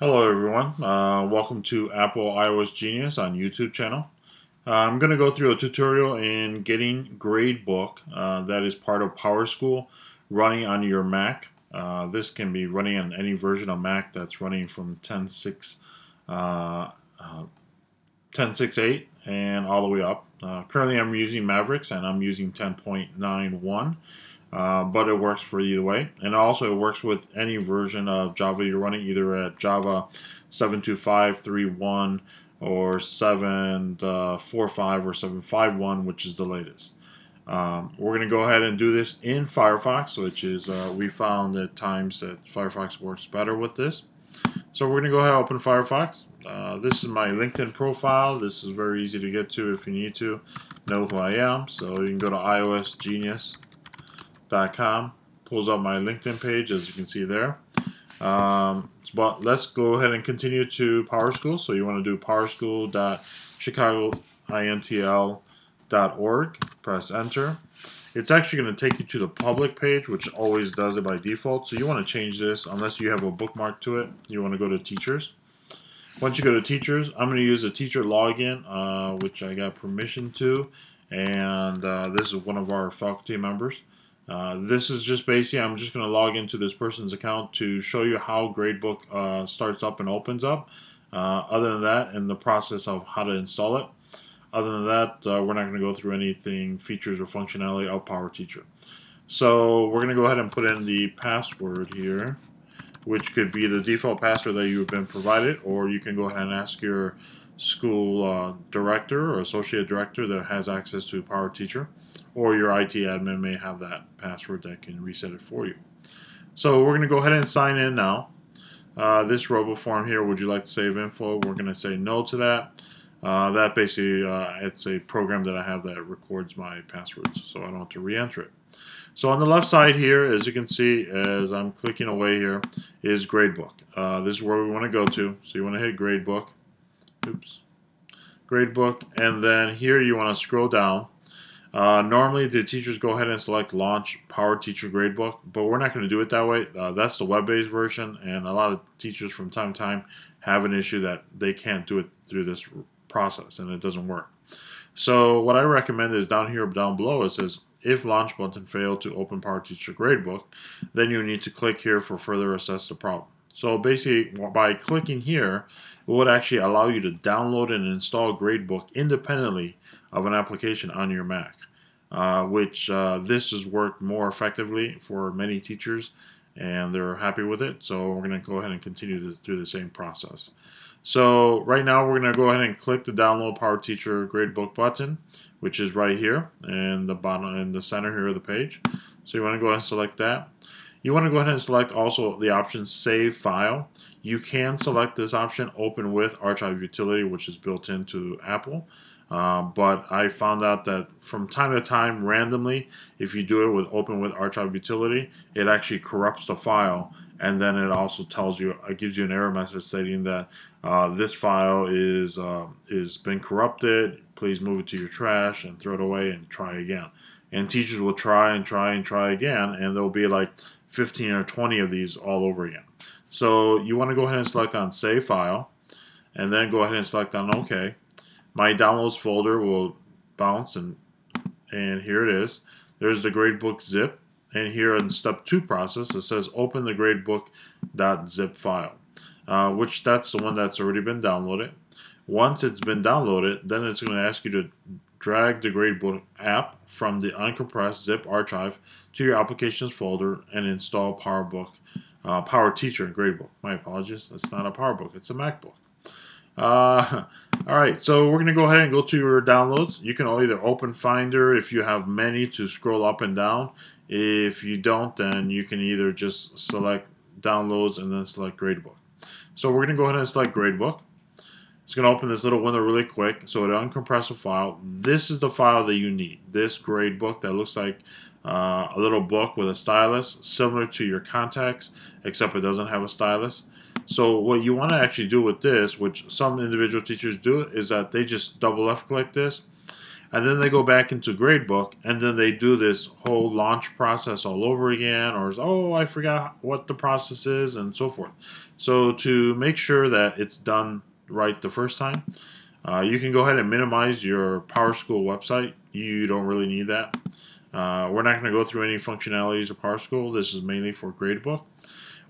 Hello everyone, welcome to Apple iOSGenius on YouTube channel. I'm going to go through a tutorial in getting Gradebook that is part of Powerschool running on your Mac. This can be running on any version of Mac that's running from 10.6.8 and all the way up. Currently I'm using Mavericks and I'm using 10.91. But it works for either way, and also it works with any version of Java you're running, either at Java 7.25.3.1 or 7.4.5 or 7.5.1, which is the latest. We're going to go ahead and do this in Firefox, which is we found at times that Firefox works better with this. So we're going to go ahead and open Firefox. This is my LinkedIn profile. This is very easy to get to if you need to know who I am. So you can go to iOSGenius.com, pulls up my LinkedIn page, as you can see there. But let's go ahead and continue to Powerschool. So you want to do powerschool.chicagointl.org. Press enter. It's actually going to take you to the public page, which always does it by default. So you want to change this unless you have a bookmark to it. You want to go to Teachers. Once you go to Teachers, I'm going to use a teacher login, which I got permission to, and this is one of our faculty members. This is just basically, I'm just going to log into this person's account to show you how Gradebook starts up and opens up. Other than that, and the process of how to install it. Other than that, we're not going to go through anything, features or functionality of PowerTeacher. So we're going to go ahead and put in the password here, which could be the default password that you've been provided, or you can go ahead and ask your school director or associate director that has access to PowerTeacher, or your IT admin may have that password that can reset it for you. So we're going to go ahead and sign in now. This robo form here, would you like to save info? We're going to say no to that. That basically, it's a program that I have that records my passwords, so I don't have to re-enter it. So on the left side here, as you can see, as I'm clicking away here, is Gradebook. This is where we want to go to. So you want to hit Gradebook. Oops. Gradebook, and then here you want to scroll down. Normally the teachers go ahead and select Launch PowerTeacher Gradebook, but we're not going to do it that way. That's the web-based version, and a lot of teachers from time to time have an issue that they can't do it through this process, and it doesn't work. So what I recommend is down here, down below, it says, if launch button failed to open PowerTeacher Gradebook, then you need to click here for further assess the problem. So basically, by clicking here, it would actually allow you to download and install Gradebook independently of an application on your Mac, which this has worked more effectively for many teachers, and they're happy with it. So we're going to go ahead and continue through the same process. So right now we're going to go ahead and click the download PowerTeacher Gradebook button, which is right here in the bottom, in the center here of the page. So you want to go ahead and select that. You want to go ahead and select also the option Save File. You can select this option Open with Archive Utility, which is built into Apple. But I found out that from time to time, randomly, if you do it with Open with Archive Utility, it actually corrupts the file, and then it also tells you, it gives you an error message stating that this file is been corrupted. Please move it to your trash and throw it away and try again. And teachers will try and try and try again, and there'll be like 15 or 20 of these all over again. So you want to go ahead and select on Save File, and then go ahead and select on OK. My downloads folder will bounce, and here it is. There's the Gradebook zip, and here in step 2 process it says open the gradebook.zip file, which that's the one that's already been downloaded. Once it's been downloaded, then it's going to ask you to drag the Gradebook app from the uncompressed zip archive to your applications folder and install PowerTeacher Gradebook. My apologies, it's not a PowerBook, it's a MacBook. Alright, so we're going to go ahead and go to your downloads. You can either open Finder if you have many to scroll up and down. If you don't, then you can either just select Downloads and then select Gradebook. So we're going to go ahead and select Gradebook. It's going to open this little window really quick. So it uncompress a file. This is the file that you need. This Gradebook that looks like a little book with a stylus, similar to your contacts, except it doesn't have a stylus. So what you want to actually do with this, which some individual teachers do, is that they just double left click this, and then they go back into Gradebook, and then they do this whole launch process all over again, or oh, I forgot what the process is, and so forth. So to make sure that it's done right the first time, you can go ahead and minimize your Powerschool website. You don't really need that. We're not going to go through any functionalities of Powerschool. This is mainly for Gradebook.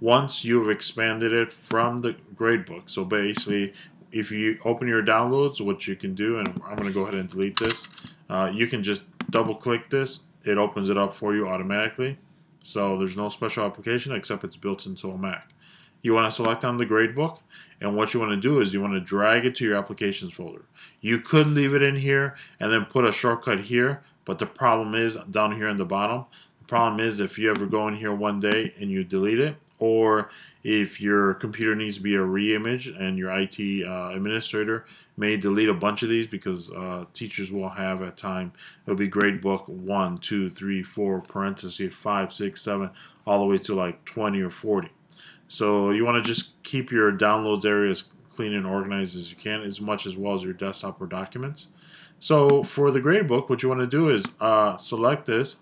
Once you've expanded it from the Gradebook, so basically if you open your downloads, what you can do, and I'm going to go ahead and delete this, you can just double click this. It opens it up for you automatically. So there's no special application except it's built into a Mac. You want to select on the Gradebook, and what you want to do is you want to drag it to your applications folder. You could leave it in here and then put a shortcut here, but the problem is down here in the bottom. The problem is if you ever go in here one day and you delete it, or if your computer needs to be a re-image and your IT administrator may delete a bunch of these, because teachers will have at time, it'll be Gradebook 1, 2, 3, 4, parentheses 5, 6, 7, all the way to like 20 or 40. So you want to just keep your downloads area as clean and organized as you can, as much as well as your desktop or documents. So for the Gradebook, what you want to do is select this,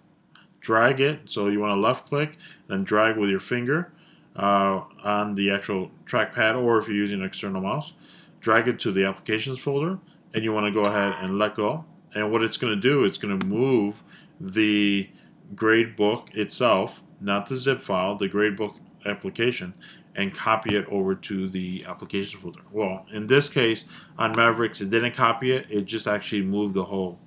drag it. So you want to left click, then drag with your finger on the actual trackpad, or if you're using an external mouse, drag it to the applications folder, and you want to go ahead and let go. And what it's going to do, it's going to move the Gradebook itself, not the zip file, the Gradebook application, and copy it over to the application folder. Well, in this case on Mavericks, it didn't copy it, it just actually moved the whole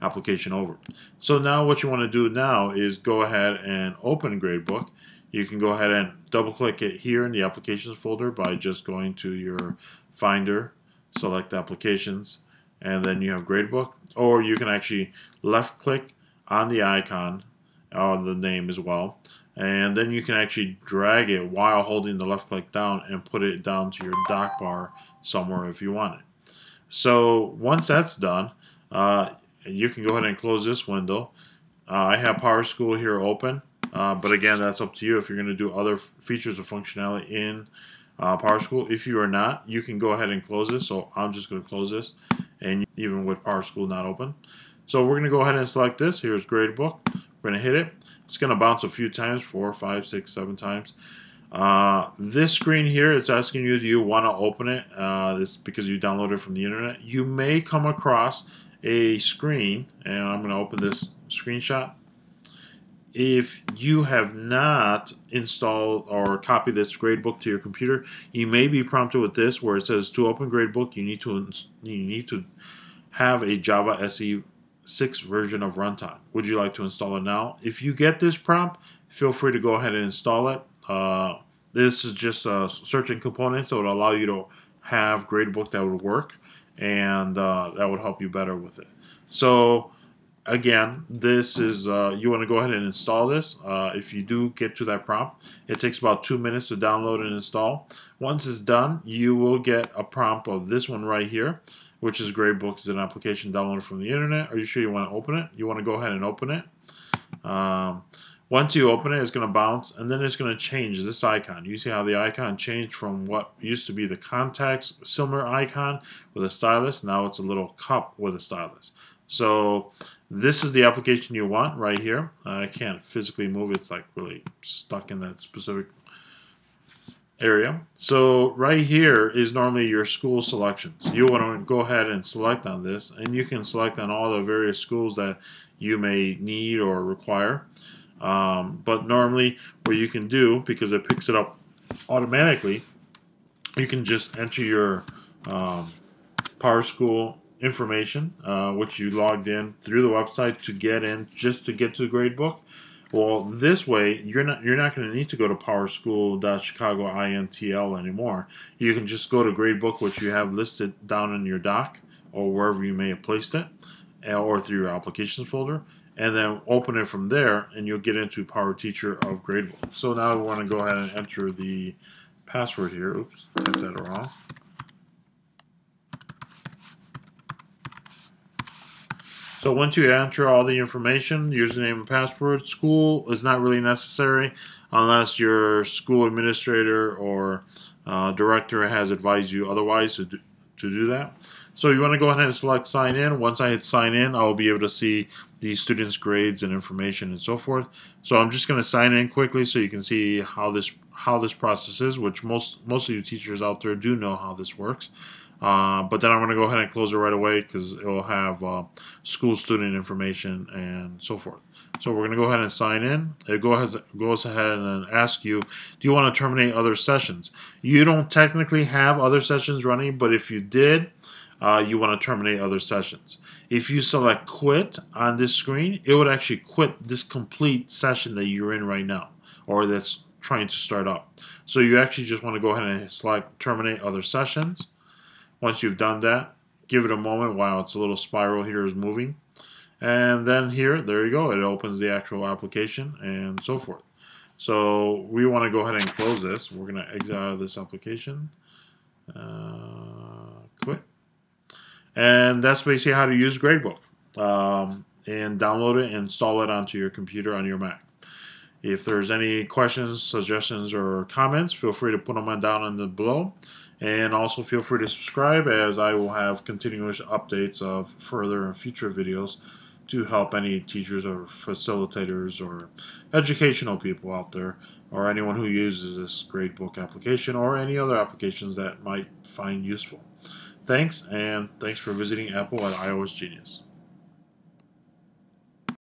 application over. So now what you want to do now is go ahead and open Gradebook. You can go ahead and double click it here in the applications folder by just going to your Finder, select applications, and then you have Gradebook. Or you can actually left click on the icon, on the name as well, and then you can actually drag it while holding the left click down and put it down to your dock bar somewhere if you want it. So once that's done, you can go ahead and close this window. I have Powerschool here open, but again, that's up to you if you're going to do other features or functionality in Powerschool. If you are not, you can go ahead and close this. So I'm just going to close this, and even with Powerschool not open. So we're going to go ahead and select this. Here's Gradebook. We're going to hit it. It's going to bounce a few times, 4, 5, 6, 7 times. This screen here, it's asking you, do you want to open it? This because you downloaded it from the internet. You may come across a screen, and I'm going to open this screenshot. If you have not installed or copied this Gradebook to your computer, you may be prompted with this, where it says to open Gradebook, you need to have a Java SE6 version of runtime. Would you like to install it now? If you get this prompt, feel free to go ahead and install it. This is just a searching component, so it'll allow you to have Gradebook that would work, and that would help you better with it. So again, this is you want to go ahead and install this. If you do get to that prompt, it takes about 2 minutes to download and install. Once it's done, you will get a prompt of this one right here, which is Gradebook is an application downloaded from the internet. Are you sure you want to open it? You want to go ahead and open it. Once you open it, it's going to bounce, and then it's going to change this icon. You see how the icon changed from what used to be the contacts similar icon with a stylus. Now it's a little cup with a stylus. So this is the application you want right here. I can't physically move it. It's like really stuck in that specific area. So right here is normally your school selections. You want to go ahead and select on this, and you can select on all the various schools that you may need or require. But normally what you can do, because it picks it up automatically, you can just enter your Powerschool information, which you logged in through the website to get in, just to get to Gradebook. Well, this way you're not going to need to go to powerschool.chicago.intl anymore. You can just go to Gradebook, which you have listed down in your dock or wherever you may have placed it, or through your applications folder, and then open it from there, and you'll get into Power Teacher of Gradebook. So now we want to go ahead and enter the password here. Oops, typed that wrong. So once you enter all the information, username and password, school is not really necessary unless your school administrator or director has advised you otherwise to to do that. So you want to go ahead and select sign in. Once I hit sign in, I will be able to see the students' grades and information and so forth. So I'm just going to sign in quickly so you can see how this process is, which most of you teachers out there do know how this works. But then I'm going to go ahead and close it right away because it will have school student information and so forth. So we're going to go ahead and sign in. It goes ahead and asks you, do you want to terminate other sessions? You don't technically have other sessions running, but if you did, you want to terminate other sessions. If you select quit on this screen, it would actually quit this complete session that you're in right now, or that's trying to start up. So you actually just want to go ahead and select terminate other sessions. Once you've done that, give it a moment while its little spiral here is moving. And then here, there you go, it opens the actual application and so forth. So we want to go ahead and close this. We're going to exit out of this application. Quit. And that's basically how to use Gradebook. And download it and install it onto your computer on your Mac. If there's any questions, suggestions, or comments, feel free to put them down in the below. And also feel free to subscribe, as I will have continuous updates of further and future videos to help any teachers or facilitators or educational people out there, or anyone who uses this Gradebook application or any other applications that might find useful. Thanks, and thanks for visiting Apple at iOSGenius.